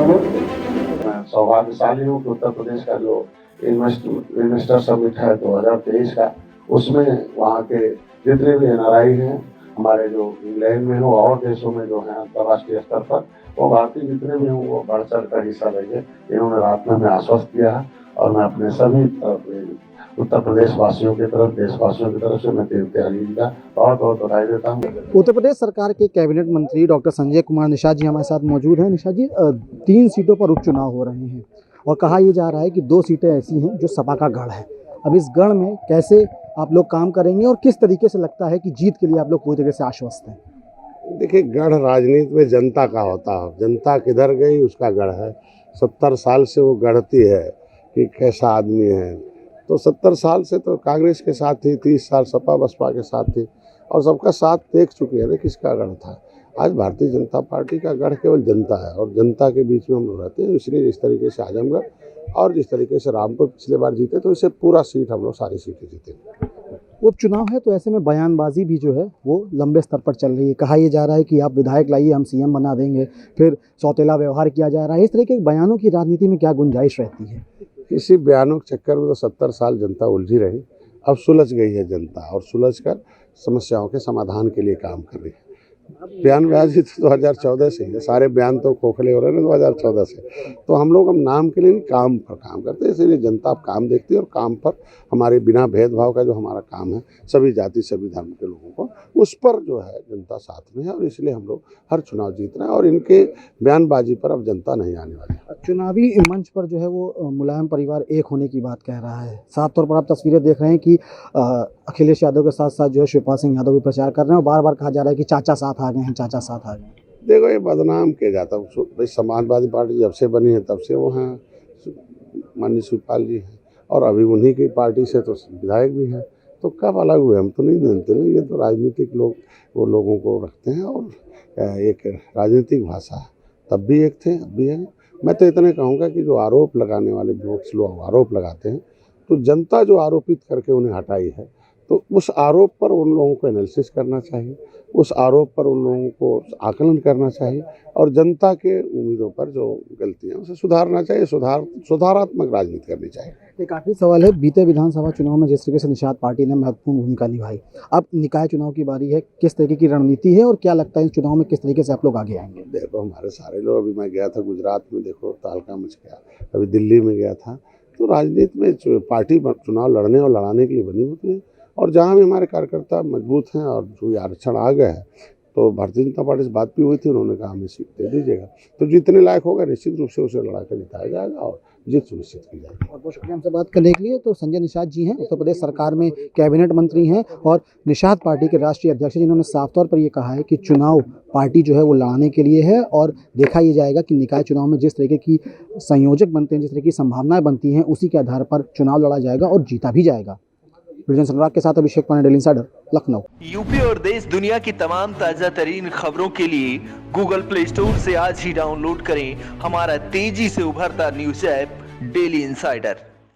मैं सौभाग्यशाली हूँ कि उत्तर प्रदेश का जो इन्वेस्टर समिट है 2023 का, उसमें वहाँ के जितने भी NRI हैं, हमारे जो इंग्लैंड में हो और देशों में जो है अंतर्राष्ट्रीय स्तर पर, वो भारतीय जितने भी हों वो बढ़ चढ़ कर हिस्सा लेंगे, इन्होंने रात में हमें आश्वस्त किया है। और मैं अपने सभी उत्तर प्रदेश वासियों की तरफ, देशवासियों की तरफ से मैं त्यागी जी का बहुत बहुत बधाई देता हूँ। उत्तर प्रदेश सरकार के कैबिनेट मंत्री डॉक्टर संजय कुमार निषाद जी हमारे साथ मौजूद हैं। निषाद जी, 3 सीटों पर उपचुनाव हो रहे हैं और कहा यह जा रहा है कि 2 सीटें ऐसी हैं जो सपा का गढ़ है। अब इस गढ़ में कैसे आप लोग काम करेंगे और किस तरीके से लगता है कि जीत के लिए आप लोग पूरी तरीके से आश्वस्त हैं? देखिए, गढ़ राजनीति में जनता का होता है, जनता किधर गई उसका गढ़ है। 70 साल से वो गढ़ती है कि कैसा आदमी है। तो 70 साल से तो कांग्रेस के साथ थी, 30 साल सपा बसपा के साथ थी और सबका साथ देख चुके हैं ना किसका गढ़ था। आज भारतीय जनता पार्टी का गढ़ केवल जनता है और जनता के बीच में हम लोग रहते हैं। इसलिए जिस तरीके से आजमगढ़ और जिस तरीके से रामपुर पिछले बार जीते, तो इससे पूरा सीट हम लोग सारी सीटें जीते। उपचुनाव है तो ऐसे में बयानबाजी भी जो है वो लंबे स्तर पर चल रही है। कहा यह जा रहा है कि आप विधायक लाइए, हम CM बना देंगे, फिर सौतेला व्यवहार किया जा रहा है। इस तरह के बयानों की राजनीति में क्या गुंजाइश रहती है? इसी बयानों के चक्कर में तो 70 साल जनता उलझी रही। अब सुलझ गई है जनता और सुलझ कर समस्याओं के समाधान के लिए काम कर रही है। बयानबाजी तो 2014 से है, सारे बयान तो खोखले हो रहे हैं 2014 से। तो हम लोग अब नाम के लिए नहीं, काम पर काम करते हैं। इसीलिए जनता अब काम देखती है और काम पर हमारे बिना भेदभाव का जो हमारा काम है, सभी जाति सभी धर्म के लोगों को, उस पर जो है जनता साथ में है और इसलिए हम लोग हर चुनाव जीत रहे हैं और इनके बयानबाजी पर अब जनता नहीं आने वाली है। चुनावी मंच पर जो है वो मुलायम परिवार एक होने की बात कह रहा है। साफ तौर पर आप तस्वीरें देख रहे हैं कि अखिलेश यादव के साथ साथ जो है शिवपाल सिंह यादव भी प्रचार कर रहे हैं और बार बार कहा जा रहा है कि चाचा साथ आ गए हैं, चाचा साथ आ गए हैं। देखो, ये बदनाम किया जाता है। भाई, समाजवादी पार्टी जब से बनी है तब से वो हैं, माननीय शिवपाल जी हैं और अभी उन्हीं की पार्टी से तो विधायक भी हैं। तो कब अलग हुए हम तो नहीं जानते ना। ये तो राजनीतिक लोग वो लोगों को रखते हैं और एक राजनीतिक भाषा है। तब भी एक थे, अब भी है। मैं तो इतने कहूँगा कि जो आरोप लगाने वाले लोग आरोप लगाते हैं, तो जनता जो आरोपित करके उन्हें हटाई है, तो उस आरोप पर उन लोगों को एनालिसिस करना चाहिए, उस आरोप पर उन लोगों को आकलन करना चाहिए और जनता के उम्मीदों पर जो गलतियां उसे सुधारना चाहिए। सुधारात्मक राजनीति करनी चाहिए। एक आखिरी सवाल है, बीते विधानसभा चुनाव में जिस तरीके से निषाद पार्टी ने महत्वपूर्ण भूमिका निभाई, अब निकाय चुनाव की बारी है, किस तरीके की रणनीति है और क्या लगता है इस चुनाव में किस तरीके से आप लोग आगे आएंगे? देखो, हमारे सारे लोग, अभी मैं गया था गुजरात में, देखो तालका मच गया, अभी दिल्ली में गया था। तो राजनीति में पार्टी चुनाव लड़ने और लड़ाने के लिए बनी होती है और जहाँ भी हमारे कार्यकर्ता मजबूत हैं और जो आरक्षण आ गया है, तो भारतीय जनता पार्टी से बात भी हुई थी, उन्होंने कहा हमें सीट दे दीजिएगा। तो जितने लायक होगा निश्चित रूप से उसे लड़ा कर जिताया जाएगा और जीत सुनिश्चित की जाएगी। बहुत बहुत शुक्रिया हमसे बात करने के लिए। तो संजय निषाद जी हैं, उत्तर प्रदेश सरकार में कैबिनेट मंत्री हैं और निषाद पार्टी के राष्ट्रीय अध्यक्ष, जिन्होंने साफ तौर पर ये कहा है कि चुनाव पार्टी जो है वो लड़ाने के लिए है और देखा ये जाएगा कि निकाय चुनाव में जिस तरीके की संयोजक बनते हैं, जिस तरह की संभावनाएं बनती हैं, उसी के आधार पर चुनाव लड़ा जाएगा और जीता भी जाएगा। अनुराग के साथ Abhishek Pandey, Daily Insider, Lucknow. UP और देश दुनिया की तमाम ताजा तरीन खबरों के लिए गूगल प्ले स्टोर से आज ही डाउनलोड करें हमारा तेजी से उभरता न्यूज ऐप डेली इंसाइडर।